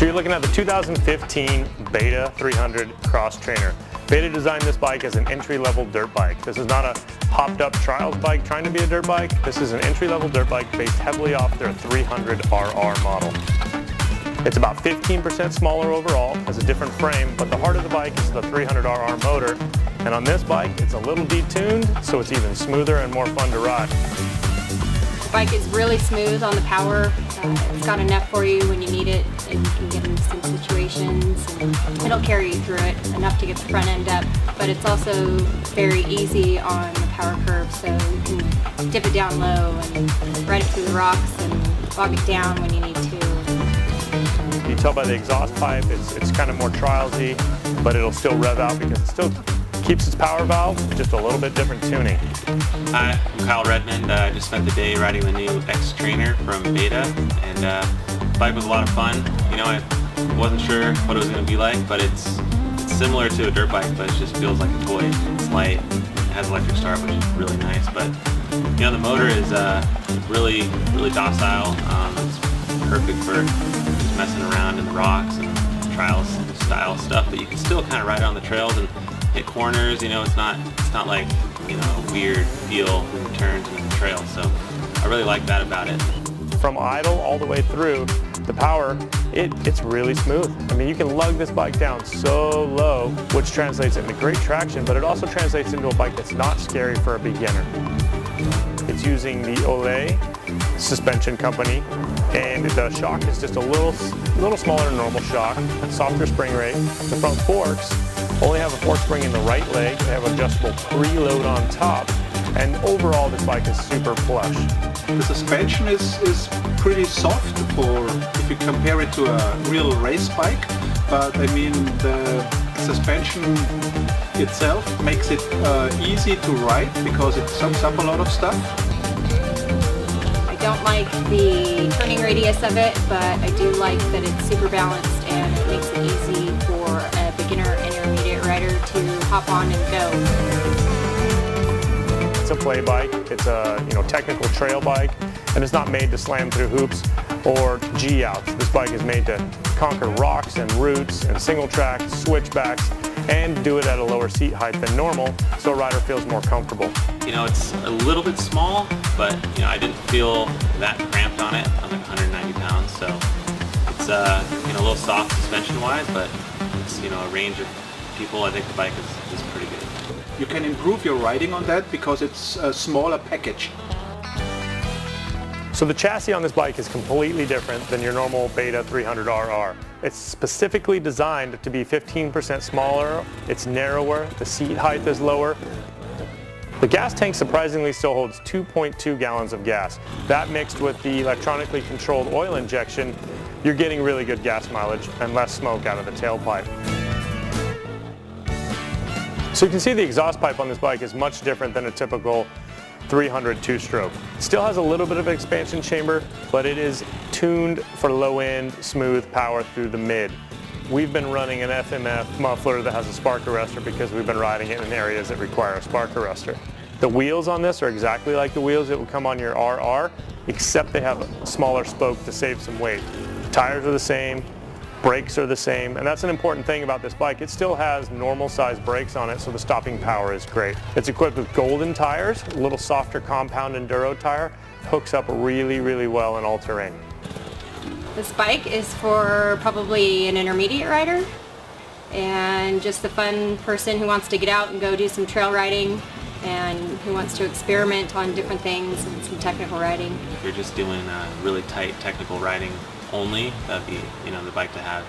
So you're looking at the 2015 Beta 300 Cross Trainer. Beta designed this bike as an entry-level dirt bike. This is not a hopped-up trials bike trying to be a dirt bike. This is an entry-level dirt bike based heavily off their 300RR model. It's about 15% smaller overall, has a different frame, but the heart of the bike is the 300RR motor. And on this bike, it's a little detuned, so it's even smoother and more fun to ride. The bike is really smooth on the power. It's got enough for you when you need it, and you can get into some situations, and it'll carry you through it, enough to get the front end up. But it's also very easy on the power curve, so you can dip it down low and ride it through the rocks and bog it down when you need to. You can tell by the exhaust pipe, it's kind of more trialsy, but it'll still rev out because it still keeps its power valve, just a little bit different tuning. Hi, I'm Kyle Redmond. I just spent the day riding the new X Trainer from Beta, and the bike was a lot of fun. You know, I wasn't sure what it was going to be like, but it's similar to a dirt bike, but it just feels like a toy. It's light, it has electric start, which is really nice, but you know, the motor is really docile. It's perfect for just messing around in the rocks and trials style stuff, but you can still kind of ride on the trails and hit corners. You know, it's not like, you know, a weird feel when you turn to the trail. So I really like that about it. From idle all the way through, the power, it's really smooth. I mean, you can lug this bike down so low, which translates into great traction, but it also translates into a bike that's not scary for a beginner. It's using the Olay suspension company, and the shock is just a little smaller than normal shock, softer spring rate. The front forks only have a fork spring in the right leg. They have adjustable preload on top, and overall this bike is super plush. The suspension is pretty soft if you compare it to a real race bike, but I mean the suspension itself makes it easy to ride because it soaks up a lot of stuff. I don't like the turning radius of it, but I do like that it's super balanced and it makes it easy for a beginner intermediate rider to hop on and go. It's a play bike, it's a technical trail bike, and it's not made to slam through hoops or G-outs. This bike is made to conquer rocks and roots and single track, switchbacks, and do it at a lower seat height than normal, so a rider feels more comfortable. You know, it's a little bit small, but you know, I didn't feel that cramped on it. I'm like 190 pounds, so it's a little soft suspension-wise, but it's a range of people. I think the bike is pretty good. You can improve your riding on that because it's a smaller package. So the chassis on this bike is completely different than your normal Beta 300RR. It's specifically designed to be 15% smaller, it's narrower, the seat height is lower. The gas tank surprisingly still holds 2.2 gallons of gas. That mixed with the electronically controlled oil injection, you're getting really good gas mileage and less smoke out of the tailpipe. So you can see the exhaust pipe on this bike is much different than a typical 300 two-stroke. It still has a little bit of an expansion chamber, but it is tuned for low-end, smooth power through the mid. We've been running an FMF muffler that has a spark arrestor because we've been riding it in areas that require a spark arrestor. The wheels on this are exactly like the wheels that would come on your RR, except they have a smaller spoke to save some weight. The tires are the same, brakes are the same, and that's an important thing about this bike. It still has normal size brakes on it, so the stopping power is great. It's equipped with Golden tires, a little softer compound enduro tire, hooks up really, really well in all terrain. This bike is for probably an intermediate rider and just the fun person who wants to get out and go do some trail riding and who wants to experiment on different things and some technical riding. If you're just doing really tight technical riding only, that'd be the bike to have.